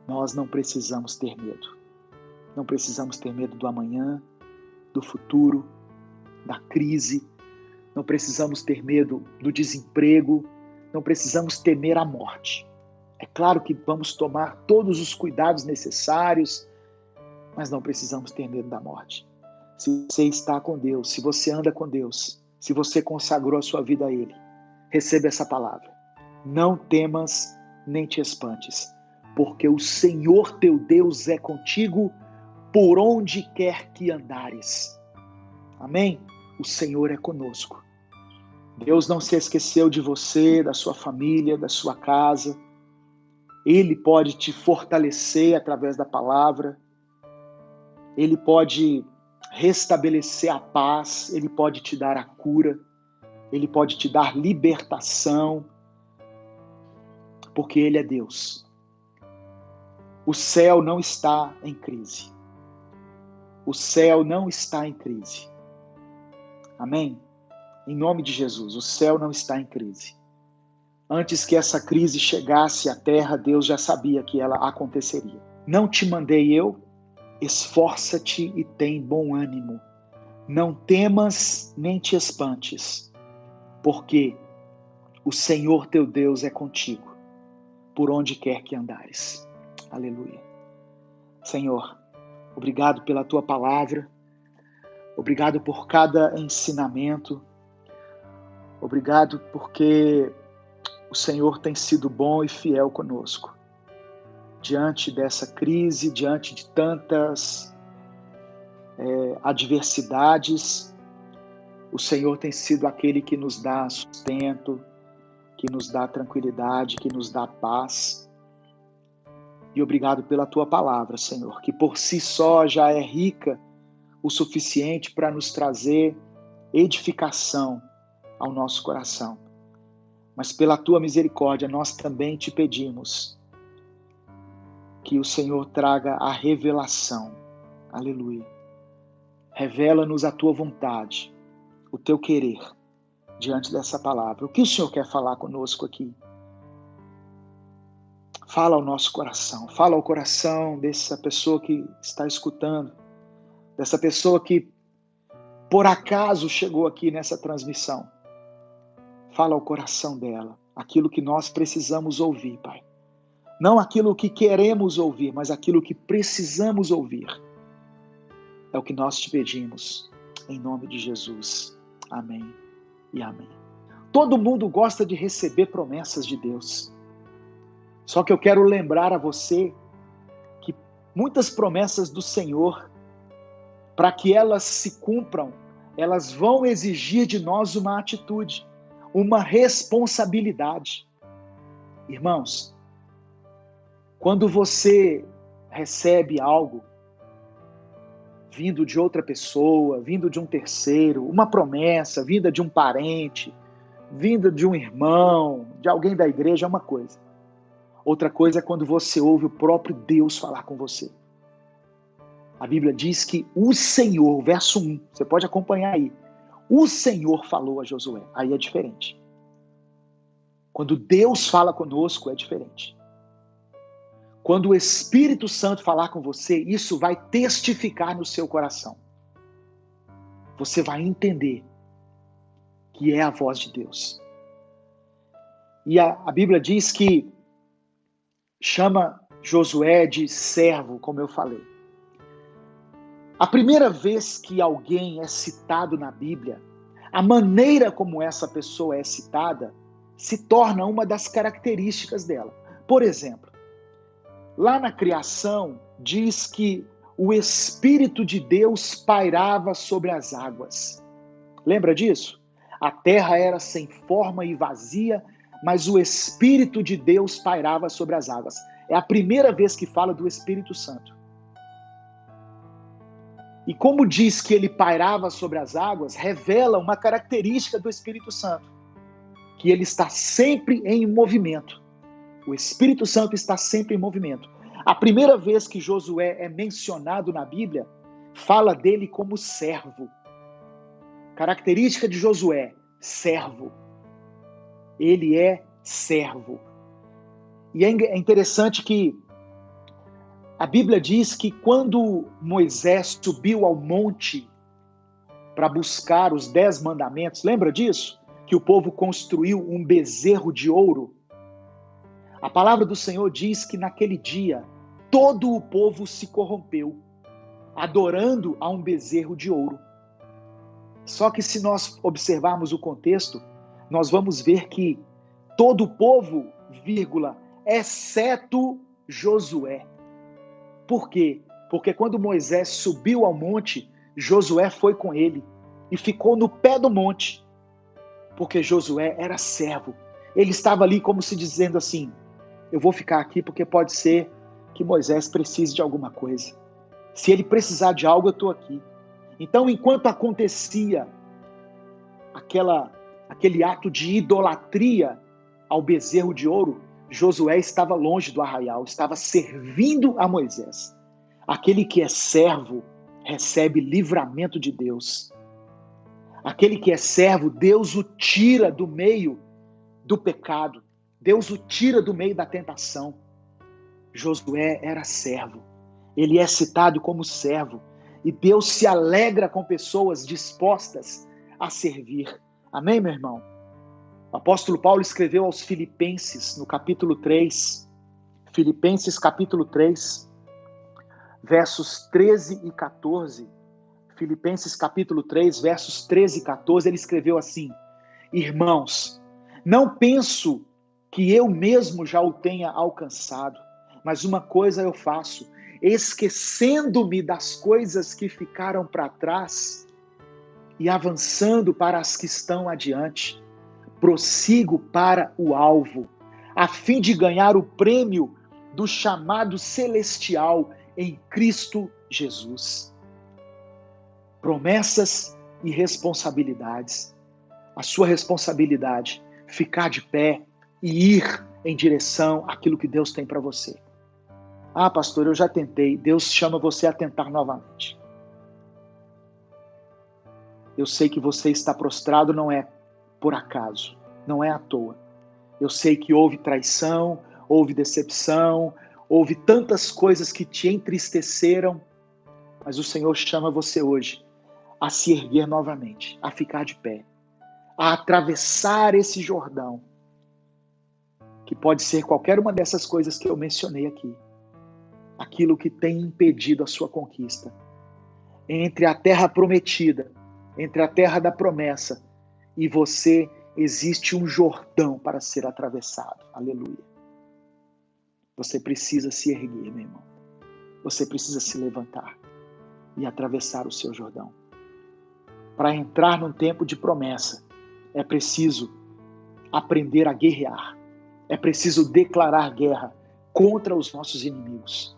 Nós não precisamos ter medo. Não precisamos ter medo do amanhã, do futuro, da crise. Não precisamos ter medo do desemprego. Não precisamos temer a morte. É claro que vamos tomar todos os cuidados necessários, mas não precisamos ter medo da morte. Se você está com Deus, se você anda com Deus, se você consagrou a sua vida a Ele, receba essa palavra. Não temas nem te espantes, porque o Senhor teu Deus é contigo por onde quer que andares. Amém? O Senhor é conosco. Deus não se esqueceu de você, da sua família, da sua casa. Ele pode te fortalecer através da palavra. Ele pode restabelecer a paz. Ele pode te dar a cura. Ele pode te dar libertação. Porque Ele é Deus. O céu não está em crise. O céu não está em crise. Amém? Em nome de Jesus, o céu não está em crise. Antes que essa crise chegasse à terra, Deus já sabia que ela aconteceria. Não te mandei eu? Esforça-te e tem bom ânimo. Não temas nem te espantes, porque o Senhor teu Deus é contigo, por onde quer que andares. Aleluia. Senhor, obrigado pela tua palavra. Obrigado por cada ensinamento. Obrigado porque o Senhor tem sido bom e fiel conosco. Diante dessa crise, diante de tantas adversidades, o Senhor tem sido aquele que nos dá sustento, que nos dá tranquilidade, que nos dá paz. E obrigado pela tua palavra, Senhor, que por si só já é rica o suficiente para nos trazer edificação ao nosso coração. Mas pela tua misericórdia, nós também te pedimos que o Senhor traga a revelação. Aleluia. Revela-nos a tua vontade, o teu querer, diante dessa palavra. O que o Senhor quer falar conosco aqui? Fala ao nosso coração, fala ao coração dessa pessoa que está escutando, dessa pessoa que por acaso chegou aqui nessa transmissão. Fala ao coração dela, aquilo que nós precisamos ouvir, Pai. Não aquilo que queremos ouvir, mas aquilo que precisamos ouvir. É o que nós te pedimos, em nome de Jesus. Amém e amém. Todo mundo gosta de receber promessas de Deus. Só que eu quero lembrar a você que muitas promessas do Senhor, para que elas se cumpram, elas vão exigir de nós uma atitude, uma responsabilidade. Irmãos, quando você recebe algo vindo de outra pessoa, vindo de um terceiro, uma promessa vinda de um parente, vinda de um irmão, de alguém da igreja, é uma coisa. Outra coisa é quando você ouve o próprio Deus falar com você. A Bíblia diz que o Senhor, verso 1, você pode acompanhar aí, o Senhor falou a Josué. Aí é diferente. Quando Deus fala conosco, é diferente. Quando o Espírito Santo falar com você, isso vai testificar no seu coração. Você vai entender que é a voz de Deus. E a Bíblia diz que chama Josué de servo, como eu falei. A primeira vez que alguém é citado na Bíblia, a maneira como essa pessoa é citada se torna uma das características dela. Por exemplo, lá na criação diz que o Espírito de Deus pairava sobre as águas. Lembra disso? A terra era sem forma e vazia, mas o Espírito de Deus pairava sobre as águas. É a primeira vez que fala do Espírito Santo. E como diz que ele pairava sobre as águas, revela uma característica do Espírito Santo, que ele está sempre em movimento. O Espírito Santo está sempre em movimento. A primeira vez que Josué é mencionado na Bíblia, fala dele como servo. Característica de Josué, servo. Ele é servo. E é interessante que A Bíblia diz que quando Moisés subiu ao monte para buscar os 10 mandamentos, lembra disso? Que o povo construiu um bezerro de ouro. A palavra do Senhor diz que naquele dia todo o povo se corrompeu, adorando a um bezerro de ouro. Só que se nós observarmos o contexto, nós vamos ver que todo o povo, exceto Josué. Por quê? Porque quando Moisés subiu ao monte, Josué foi com ele e ficou no pé do monte, porque Josué era servo. Ele estava ali como se dizendo assim, eu vou ficar aqui porque pode ser que Moisés precise de alguma coisa. Se ele precisar de algo, eu estou aqui. Então, enquanto acontecia aquele ato de idolatria ao bezerro de ouro, Josué estava longe do arraial, estava servindo a Moisés. Aquele que é servo recebe livramento de Deus. Aquele que é servo, Deus o tira do meio do pecado. Deus o tira do meio da tentação. Josué era servo. Ele é citado como servo. E Deus se alegra com pessoas dispostas a servir. Amém, meu irmão? O apóstolo Paulo escreveu aos Filipenses, no capítulo 3, Filipenses capítulo 3, versos 13 e 14. Filipenses capítulo 3, versos 13 e 14, ele escreveu assim: Irmãos, não penso que eu mesmo já o tenha alcançado, mas uma coisa eu faço, esquecendo-me das coisas que ficaram para trás e avançando para as que estão adiante, prossigo para o alvo, a fim de ganhar o prêmio do chamado celestial em Cristo Jesus. Promessas e responsabilidades. A sua responsabilidade, ficar de pé e ir em direção àquilo que Deus tem para você. Ah, pastor, eu já tentei. Deus chama você a tentar novamente. Eu sei que você está prostrado, não é por acaso, não é à toa. Eu sei que houve traição, houve decepção, houve tantas coisas que te entristeceram, mas o Senhor chama você hoje a se erguer novamente, a ficar de pé, a atravessar esse Jordão, que pode ser qualquer uma dessas coisas que eu mencionei aqui, aquilo que tem impedido a sua conquista. Entre a terra prometida, entre a terra da promessa e você, existe um Jordão para ser atravessado. Aleluia. Você precisa se erguer, meu irmão. Você precisa se levantar e atravessar o seu Jordão. Para entrar num tempo de promessa, é preciso aprender a guerrear. É preciso declarar guerra contra os nossos inimigos.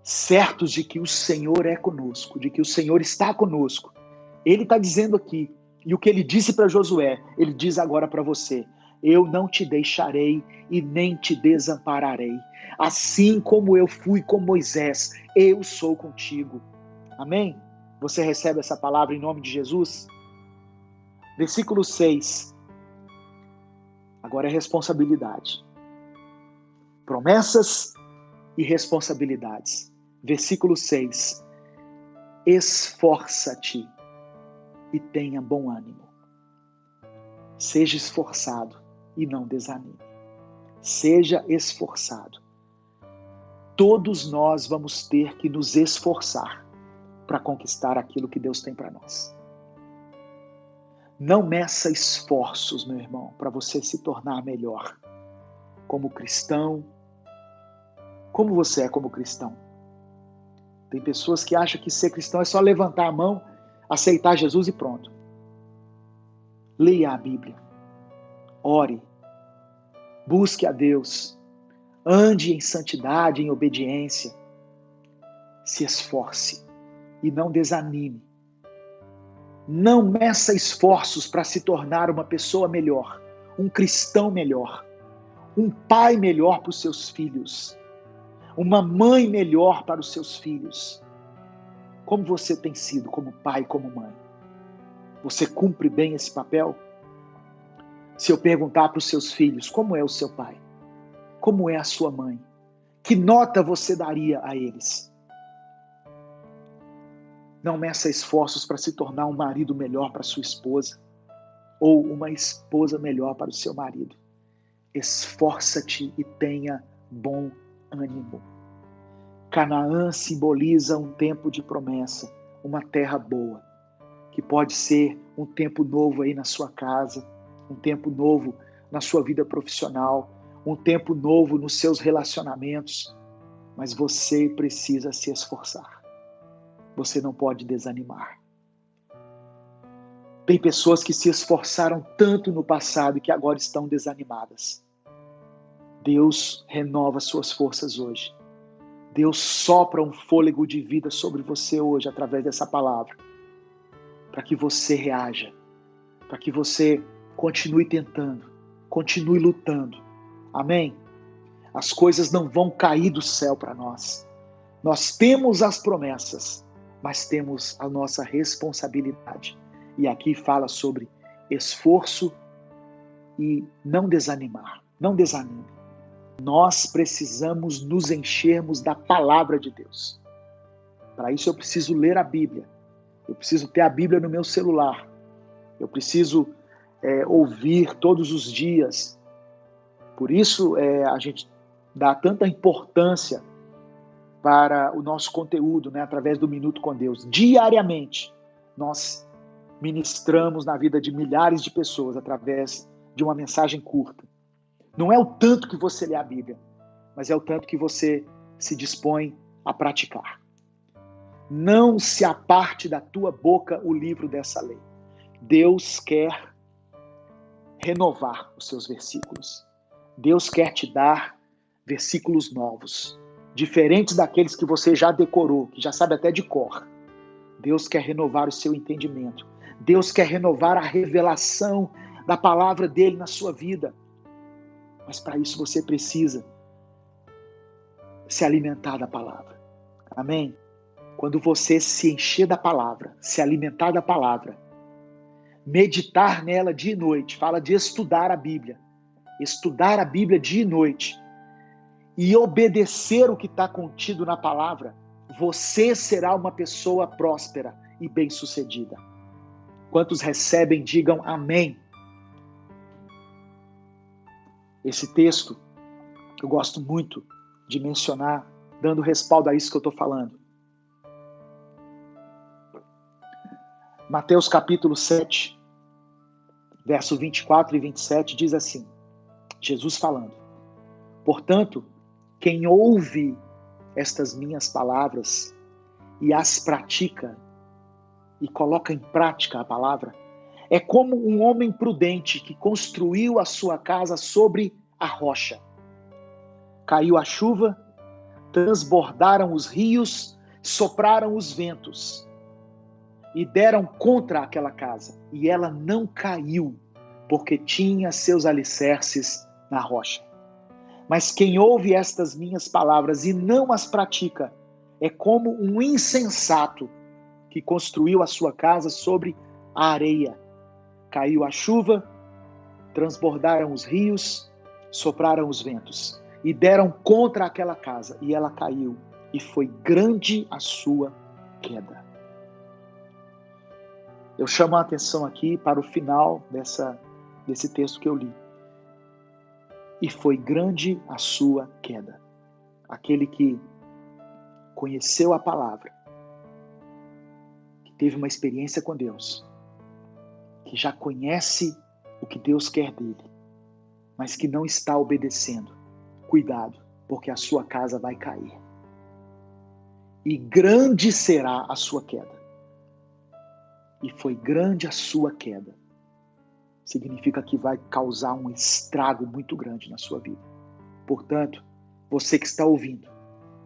Certos de que o Senhor é conosco, de que o Senhor está conosco. Ele está dizendo aqui, e o que ele disse para Josué, ele diz agora para você: eu não te deixarei e nem te desampararei. Assim como eu fui com Moisés, eu sou contigo. Amém? Você recebe essa palavra em nome de Jesus? Versículo 6. Agora é responsabilidade. Promessas e responsabilidades. Versículo 6. Esforça-te e tenha bom ânimo. Seja esforçado e não desanime. Seja esforçado. Todos nós vamos ter que nos esforçar para conquistar aquilo que Deus tem para nós. Não meça esforços, meu irmão, para você se tornar melhor como cristão. Como você é como cristão? Tem pessoas que acham que ser cristão é só levantar a mão, aceitar Jesus e pronto. Leia a Bíblia. Ore. Busque a Deus. Ande em santidade, em obediência. Se esforce e não desanime. Não meça esforços para se tornar uma pessoa melhor, um cristão melhor, um pai melhor para os seus filhos, uma mãe melhor para os seus filhos. Como você tem sido como pai, como mãe? Você cumpre bem esse papel? Se eu perguntar para os seus filhos, como é o seu pai? Como é a sua mãe? Que nota você daria a eles? Não meça esforços para se tornar um marido melhor para sua esposa ou uma esposa melhor para o seu marido. Esforça-te e tenha bom ânimo. Canaã simboliza um tempo de promessa, uma terra boa, que pode ser um tempo novo aí na sua casa, um tempo novo na sua vida profissional, um tempo novo nos seus relacionamentos, mas você precisa se esforçar. Você não pode desanimar. Tem pessoas que se esforçaram tanto no passado e que agora estão desanimadas. Deus renova suas forças hoje. Deus sopra um fôlego de vida sobre você hoje através dessa palavra, para que você reaja, para que você continue tentando, continue lutando. Amém? As coisas não vão cair do céu para nós. Nós temos as promessas, mas temos a nossa responsabilidade. E aqui fala sobre esforço e não desanimar. Não desanime. Nós precisamos nos enchermos da palavra de Deus. Para isso eu preciso ler a Bíblia. Eu preciso ter a Bíblia no meu celular. Eu preciso ouvir todos os dias. Por isso a gente dá tanta importância para o nosso conteúdo, né, através do Minuto com Deus. Diariamente, nós ministramos na vida de milhares de pessoas através de uma mensagem curta. Não é o tanto que você lê a Bíblia, mas é o tanto que você se dispõe a praticar. Não se aparte da tua boca o livro dessa lei. Deus quer renovar os seus versículos. Deus quer te dar versículos novos, diferentes daqueles que você já decorou, que já sabe até de cor. Deus quer renovar o seu entendimento. Deus quer renovar a revelação da palavra dele na sua vida. Mas para isso você precisa se alimentar da palavra. Amém? Quando você se encher da palavra, se alimentar da palavra, meditar nela dia e noite, fala de estudar a Bíblia. Estudar a Bíblia dia e noite e obedecer o que está contido na palavra, você será uma pessoa próspera e bem-sucedida. Quantos recebem, digam amém. Esse texto, eu gosto muito de mencionar, dando respaldo a isso que eu estou falando. Mateus capítulo 7, verso 24 e 27, diz assim, Jesus falando, portanto, quem ouve estas minhas palavras e as pratica, e coloca em prática a palavra, é como um homem prudente que construiu a sua casa sobre a rocha. Caiu a chuva, transbordaram os rios, sopraram os ventos e deram contra aquela casa. E ela não caiu, porque tinha seus alicerces na rocha. Mas quem ouve estas minhas palavras e não as pratica, é como um insensato que construiu a sua casa sobre a areia. Caiu a chuva, transbordaram os rios, sopraram os ventos e deram contra aquela casa, e ela caiu, e foi grande a sua queda. Eu chamo a atenção aqui para o final desse texto que eu li. E foi grande a sua queda. Aquele que conheceu a palavra, que teve uma experiência com Deus, que já conhece o que Deus quer dele, mas que não está obedecendo. Cuidado, porque a sua casa vai cair. E grande será a sua queda. E foi grande a sua queda. Significa que vai causar um estrago muito grande na sua vida. Portanto, você que está ouvindo,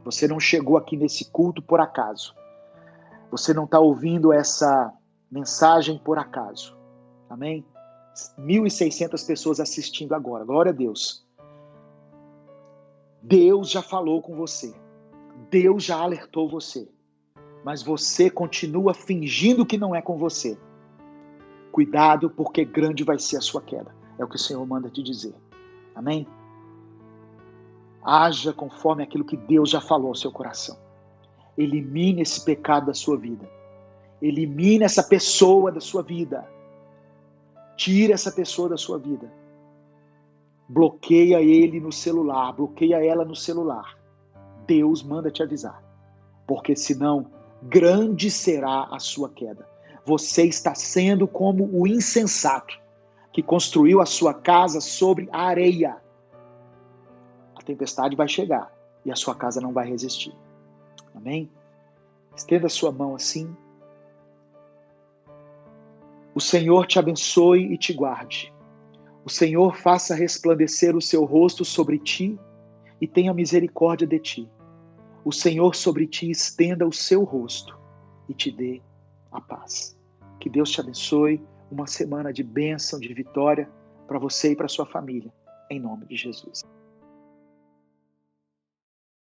você não chegou aqui nesse culto por acaso. Você não está ouvindo essa mensagem por acaso. Amém? 1.600 pessoas assistindo agora. Glória a Deus. Deus já falou com você. Deus já alertou você. Mas você continua fingindo que não é com você. Cuidado, porque grande vai ser a sua queda. É o que o Senhor manda te dizer. Amém? Haja conforme aquilo que Deus já falou ao seu coração. Elimine esse pecado da sua vida. Elimine essa pessoa da sua vida. Tire essa pessoa da sua vida. Bloqueia ele no celular. Bloqueia ela no celular. Deus manda te avisar. Porque senão, grande será a sua queda. Você está sendo como o insensato que construiu a sua casa sobre a areia. A tempestade vai chegar e a sua casa não vai resistir. Amém? Estenda a sua mão assim. O Senhor te abençoe e te guarde. O Senhor faça resplandecer o seu rosto sobre ti e tenha misericórdia de ti. O Senhor sobre ti estenda o seu rosto e te dê a paz. Que Deus te abençoe. Uma semana de bênção, de vitória para você e para sua família. Em nome de Jesus.